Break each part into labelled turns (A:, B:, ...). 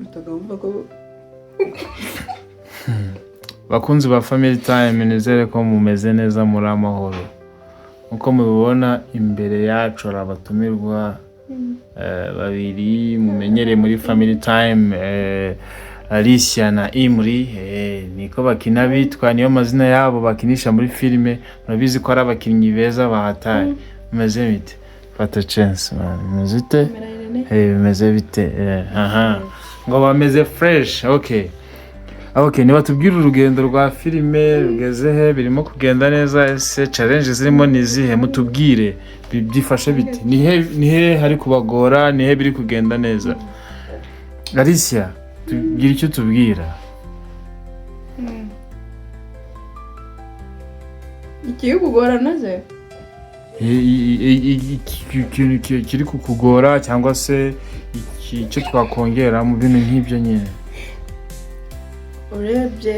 A: utagomba ko
B: bakunzi ba Family Time, nizere ko mumeze neza muri amahoro. Uko mubibona imbere yacu hari abatumirwa babiri mumenyereye muri Family Time, Alicia na Imri. Niko bakina bitwa, niyo mazina yabo bakinisha muri filime. Murabizi ko ari abakinnyi beza bahatari. Mumeze bite? Fata chance man. Mumeze bite? Mumeze bite? Ngo bameze fresh. Okay, niba tubwira urugendo rwa filime rugeze he, birimo kugenda neza, ese challenge zirimo nizihe, mutubwire byifashe bite, nihe hari kubagora, nihe biri kugenda neza. Alicia, tubwire icyo tubwira.
A: ikiye kugora naze
B: ikintu kiri kukugora cyangwa se icyo twakongera mu bintu nk'ibyo nyine.
A: urebye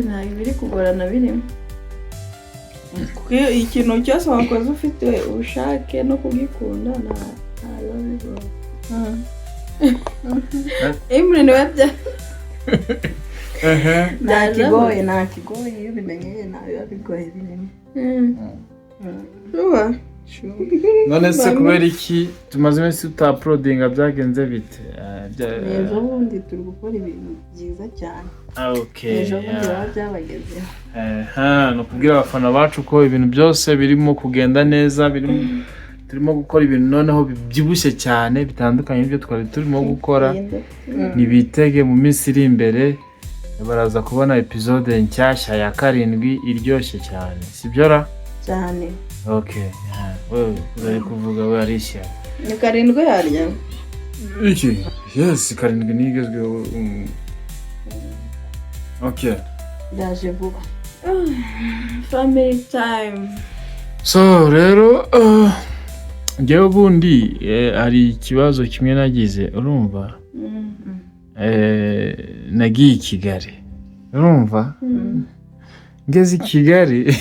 A: ntabwo biri kugorana birimo, kuko ikintu cyose wakoze ufite ubushake no kugikunda ntabwo bigora. Imri niwe bya nta kigoye iyo ubimenyeye ntabwo bigoye binini.
B: None se kubera iki tumaze iminsi tutaprodinga, byagenze bite?
A: Ejo bundi turi gukora ibintu byiza cyane. Ejo bundi byabagezeho.
B: No kubwira abafana bacu ko ibintu byose birimo kugenda neza, turimo gukora ibintu noneho bibyibushye cyane bitandukanye n'ibyo twari turimo gukora. Nibitege mu minsi iri imbere baraza kubona episode nshyashya ya 7 iryoshye cyane, sibyo ra?
A: Cyane.
B: Uri kuvuga we Alicia.
A: Ni 7 yarya?
B: Iki? Yes, 7 nigezweho.
A: Ndaje vuba. Family Time.
B: So rero ngewe bundi hari ikibazo kimwe nagize, urumva? Nagiye i Kigali, urumva? Ngeze i Kigali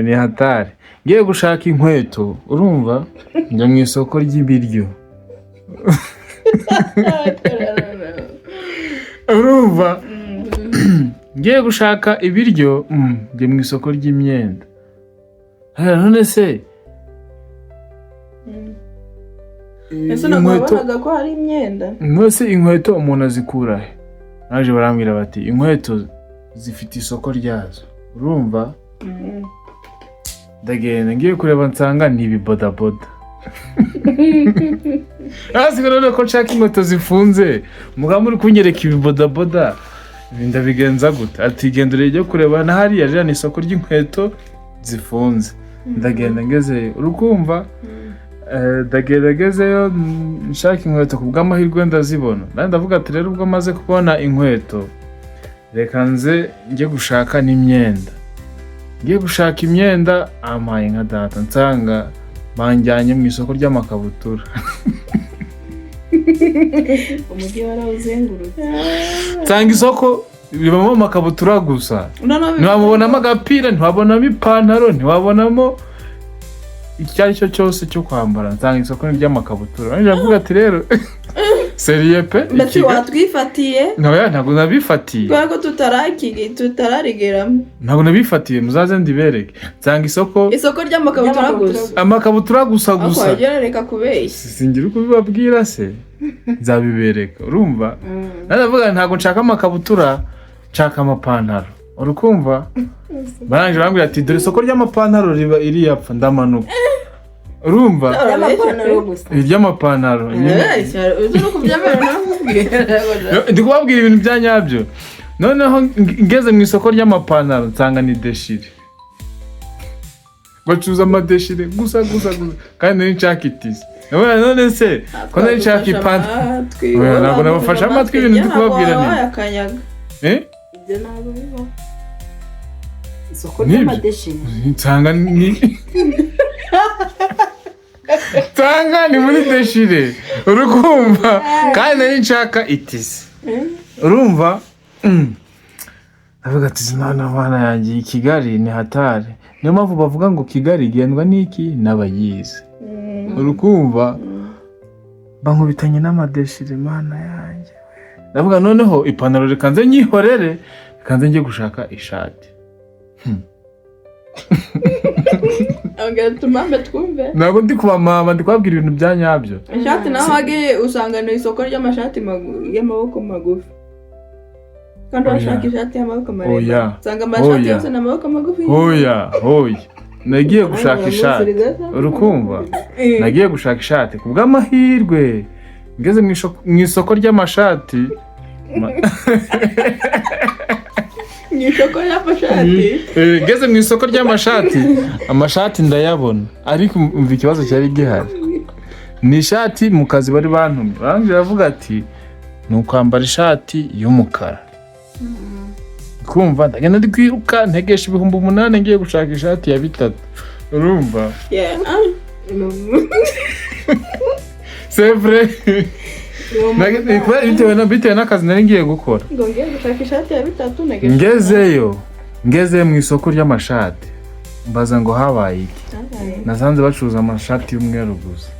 B: ni hatari. Ngiye gushaka inkweto, urumva? Njya mu isoko ry'ibiryo. Urumva? Ngiye gushaka ibiryo, njya mu isoko ry'imyenda. None se
A: ese nabonaga ko hari imyenda.
B: Nose inkweto umuntu azikura he? Naje barambwira bati inkweto zifite isoko ryazo, urumva? Ndagenda ngiye kureba nsanga ni ibibodaboda. None ko nshaka inkweto zifunze, mugabo muri kunyereka ibibodaboda, ndabigenza gute? Ati genda urebe kureba na hariya rya ni isoko ry'inkweto zifunze. Ndagenda ngeze, urukumva? Ndagezeyo nshaka inkweto kubw'amahirwe ndazibona. Ndavuga ati rero ubwo maze kubona inkweto, reka nze njye gushaka n'imyenda. Ngiye gushaka imyenda, amaye nka data nsanga banjyanye mu isoko ry'amakabutura.
A: Umujyi warawuzengurutse.
B: Nsanga isoko bibamo amakabutura gusa. Ntiwabonamo agapira, ntiwabonamo ipantaro, ntiwabonamo icyo ari cyo cyose cyo kwambara. Nsanga isoko ry'amakabutura. Nje avuga ati rero seriye pe
A: iki watwifatiye?
B: Ntabwo nabifatiye.
A: Kubera ko tutararigeramo.
B: Ntabwo nabifatiye, muzaze ndibereke. Nsanga isoko
A: ry'amakabutura gusa.
B: Amakabutura gusa.
A: Akwagera reka kubeshya.
B: Singira uko bibabwira se. Nzabibereka, urumva? Ndavuga ntabwo nshaka amakabutura, nshaka amapantaro. Urukumva? Baranje barambwira ati dore isoko ry'amapantaro riba iri yapfa, ndamanuka. Urumva?
A: Ry'amapantaro gusa.
B: Ry'amapantaro.
A: Uzi no kubyemera nakubwira.
B: Ndi kubabwira ibintu bya nyabyo. Noneho ngeze mu isoko ry'amapantaro nsanga ni deshire. Bacuza amadeshire gusa kandi nari nshaka itisi. None se ko nari nshaka ipantaro. Ntabwo nabafasha amatwi ibintu ndi kubabwira ni.
A: Ibyo ntabwo bibaho. Isoko ry'amadeshire.
B: Nsanga ni muri deshire. Urukumva? Kandi nari nshaka itisi. Urumva? Avuga ati zina yanjye i Kigali ni hatari. Niyo mpamvu bavuga ngo Kigali igendwa n'iki n'abayizi. Urukumva? bankubitanye n'amadeshire mana yanjye. Ndavuga noneho ipantaro reka nze nyihorere, reka nze njye gushaka ishati.
A: Ongera tumambe twumve.
B: Ntabwo ndi kuba mama, ndi kubabwira ibintu bya nyabyo.
A: Ishati naho wagiye usanga ni isoko ry'amashati y'amaboko magufi. Kandi urashaka ishati y'amaboko maremare. Usanga amashati yose n'amaboko magufi.
B: Oya. Nagiye gushaka ishati. Urukumva? Nagiye gushaka ishati kubw'amahirwe. Ngeze mu isoko ry'amashati.
A: Ni isoko ry'amashati.
B: Ngeze mu isoko ry'amashati, amashati ndayabona. Ariko umva ikibazo cyari gihari. Ni ishati mu kazi bari bantumye. Barangije bavuga ati ni ukwambara ishati y'umukara. Kumva ndagenda ndi kwiruka ntegesha 8,000 ngiye gushaka ishati ya 3. Urumva? C'est vrai. Bitewe n'akazi nari ngiye gukora.
A: Ngiye gushaka ishati ya 3 negesha.
B: Ngeze mu isoko ry'amashati. Mbaza ngo habaye iki? Nasanze bacuruza amashati y'umweru gusa.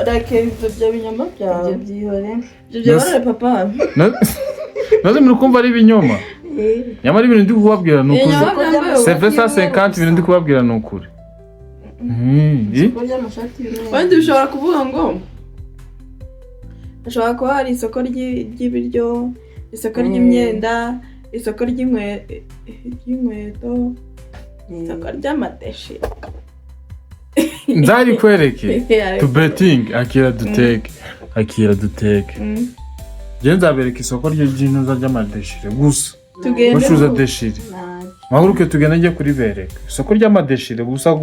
A: Rake ibyo binyoma byawe. Ibyo byihore papa.
B: Naze muri kumva ari ibinyoma. Nyamara ibintu ndi kubabwira ni ukuri. 750 ibintu ndi kubabwira ni ukuri.
A: Wenda bishobora kuvuga ngo ashobora kuba hari isoko ry'ibiryo, isoko ry'imyenda, isoko ry'inkweto, isoko ry'amadeshi.
B: Nzari kwereke to betting akira duteke. Je nzabereka isoko ry'intuza ry'amadeshire gusa. Bacuruza deshire. Mahuruke tugenda ngiye kuri bereka. Isoko ry'amadeshire gusa.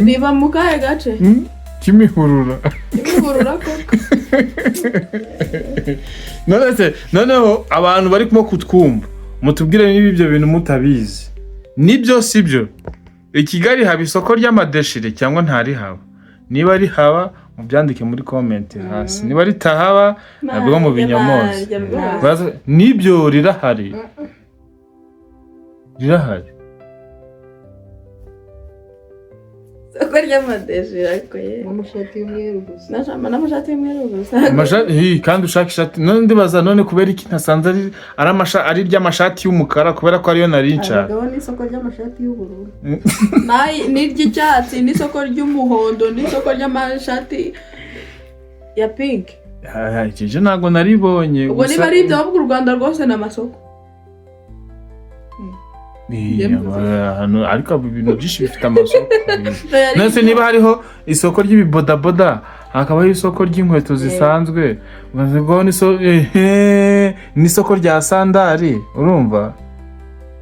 A: Biba mu kahe gace?
B: Kimihurura
A: koko.
B: Noneho abantu bari kumo kutwumva. Mutubwire niba ibyo bintu mutabizi. Nibyo sibyo. I Kigali haba isoko ry'amadeshire cyangwa ntari haba. Niba ari haba mubyandike muri comment hasi. Niba ritahaba nabwo mu binyamozi. Nibyo rirahari.
A: Soko ry'amadeshire ariko amashati y'umweru gusa. N'amashati y'umweru gusa.
B: Kandi ushaka ishati none ndibaza none kubera iki ntasanze ari ry'amashati y'umukara kubera ko ariyo narinca.
A: Abagabo ni isoko ry'amashati y'ubururu. Ni iry'icyatsi, ni isoko ry'umuhondo, ni isoko ry'amashati ya pink.
B: Ikije ntago naribonye.
A: Ubwo niba ari ibyo u Rwanda rwose n'amasoko.
B: Ariko ibintu byinshi bifite amasoko. Nese niba hariho isoko ry'ibibodaboda, hakabaho isoko ry'inkweto zisanzwe, ubwo ni isoko rya sandari. Urumva?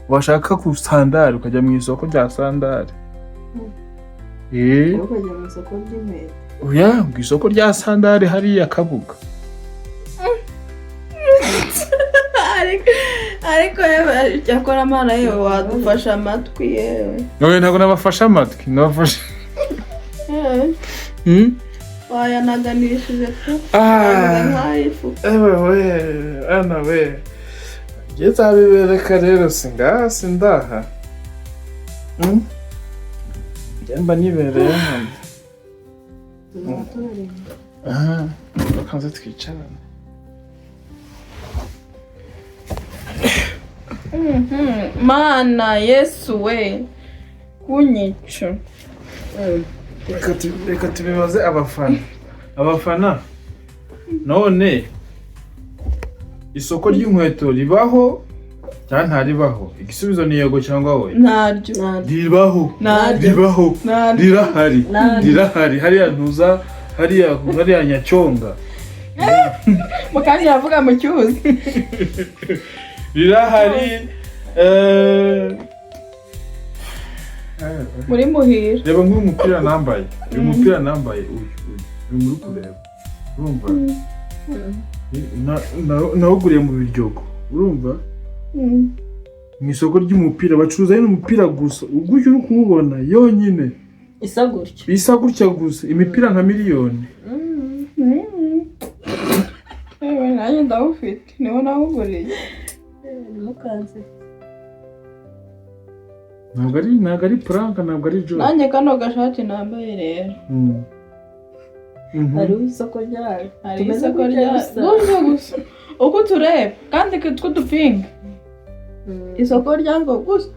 B: Washaka ku sandari ukajya mu isoko rya sandari.
A: Ukajya mu isoko ry'inkweto.
B: Oya, mu isoko rya sandari hariya Kabuga.
A: Ariko yakora amana yewe wadufasha amatwi yewe.
B: Oya ntabwo nabafasha amatwi, nabafasha.
A: Wayanaganirishije tu.
B: Ana we. Geza bibereka rero sindaha. Jemba nibereye hano. Bakaza twicarana.
A: Mana Yesu we kunyica.
B: Reka tubibaze abafana none isoko ry'inkweto ribaho cyangwa ntaribaho? Igisubizo ni yego cyangwa oya?
A: Ntaryo.
B: Ribaho rirahari hariya ntuza hariya Nyacyonga.
A: Mukandi yavuga mu cyuzi.
B: Rirahari
A: muri Muhira.
B: Reba nk'uyu mupira nambaye. Uyu mupira nambaye uyu muri kureba. Urumva? Nawuguriye mu Biryogo. Urumva? Mu isoko ry'umupira bacuruza n'umupira gusa. Uguje uri kuwubona yonyine. Isa gutya gusa. Imipira nka miliyoni.
A: Nanjye ndawufite. Niho nawuguriye. Ntukanze.
B: Ntabwo ari prank, ntabwo ari joke.
A: Nanjye kano gashati nambaye rero.
C: hariho isoko ryayo,
A: hari isoko ryayo gusa uko tureba kandi two dupinga isoko ryango gusa,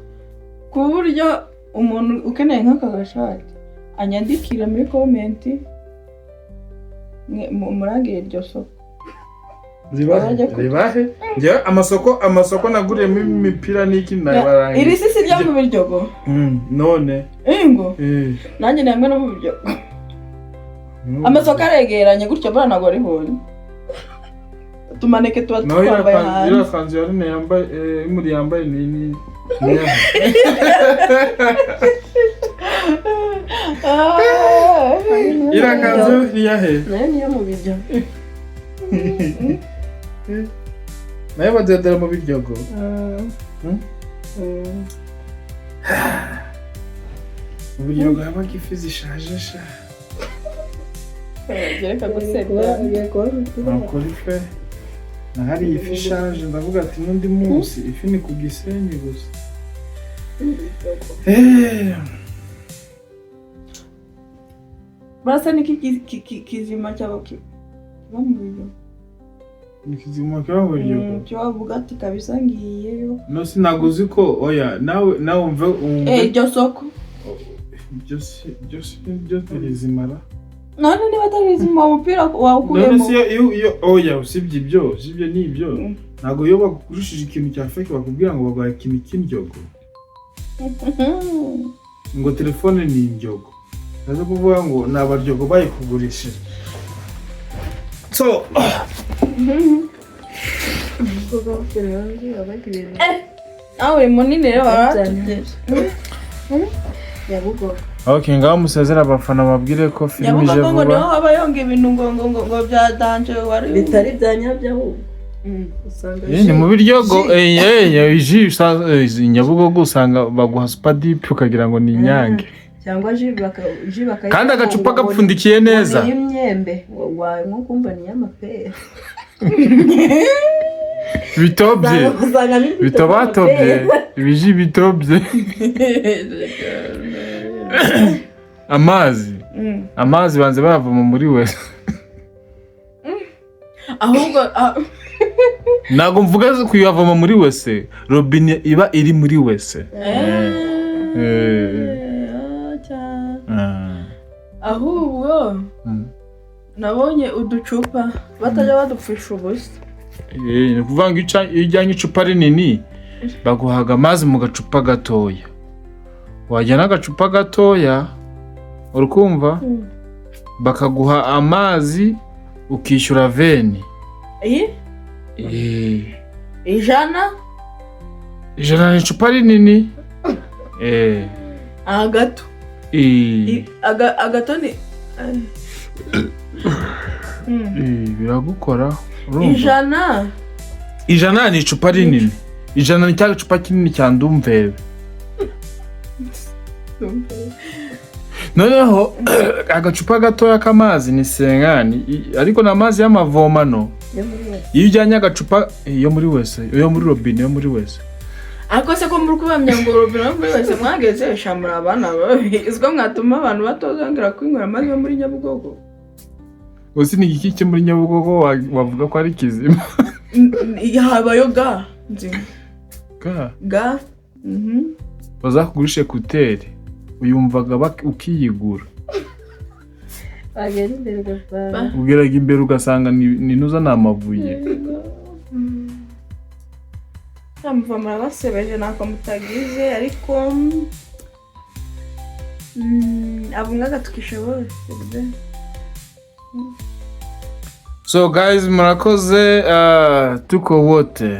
A: ku buryo umuntu ukeneye nk'aka gashati anyandikira muri komenti murangire iryo soko.
B: Ribahe njye amasoko naguriyemo imipira n'iki nabarangiye.
A: Iri sisi rya mu Biryogo
B: none
A: ingo nanjye namwe no mu Biryogo amasoko aregeranye gutyo bana nagore rihonye tumaneke tuba twambaye hanze.
B: Ira kanzu yarine yambaye imuri yambaye ni ira kanzu yahe
C: nayo niyo mu Biryogo
B: nayo badedera mu Biryogo. Mu Biryogo habaga ifi zishaje sha
A: gereka gusebya
B: nakora ife nahari ifi ishaje ndavuga ati n'undi munsi ifi ni ku Gisenyi gusa.
A: Basa niki kizima cyabo kiba mu Biryogo.
B: Nikizima kiba mu Biryogo
A: cyo bavuga ati kabisa ngiyeyo
B: no sinaguzi ko oya nawe umve
A: iryo soko
B: byo birizimara
A: none niba atarizima umupira wawukuyemo
B: none si iyo oya usibye nibyo ntago iyo bakugushije ikintu cya fake bakubwira ngo bagwaye ikintu cy'indyogo ngo telefone ni indyogo nazo kuvuga ngo ni abaryogo bayikugurishije. So
A: awe munini rero baratugeze
C: Nyabugogo.
B: Okay, ngaho musezera abafana babwire ko filime ije vuba.
A: Nyabugogo niho haba yonga ibintu ngo bya danje wari
C: bitari bya nyabyo usanga
B: ni mu Biryogo Nyabugogo usanga baguha super deep ukagira ngo ni inyange
C: cyangwa ji baka
B: kandi agacupa gapfundikiye neza
C: ni imyembe wawe nko kumva ni y'amapera
B: bitobye ibiji bitobye amazi banze baravoma muri wese
A: ahubwo
B: ntago mvuga kuyavoma muri wese robine iba iri muri wese
A: ahubwo nabonye uducupa batajya badupfisha ubusa.
B: Ni ukuvuga ngo iyo ujyanye icupa rinini baguhaga amazi mu gacupa gatoya, wajyana agacupa gatoya urukumva bakaguha amazi ukishyura veni
A: ijana
B: ni icupa rinini
A: agato agato ni
B: biragukora
A: ijana
B: ni icupa rinini, ijana ni cya gacupa kinini cya ndumvebe. Noneho agacupa gatoya k'amazi ni 50 ariko na amazi y'amavomano iyo ujyanye agacupa yo muri wese yo muri robine yo muri wese
A: ariko se ko muri kubamya ngo robine yo muri wese mwageze shamura abana izwa mwatuma abantu batozongera kwinywera amazi yo muri Nyabugogo.
B: Uzi ni iki cyo muri Nyabugogo wavuga ko ari kizima
A: habayo ga nzima ga
B: bazakugurisha kuteri uyumvaga ukiyigura ugeraga imbere ugasanga ni nuza n'amabuye
A: amuvamara basebeje nako mutagize ariko abungaga tukishoboye.
B: So guys murakoze tuko wote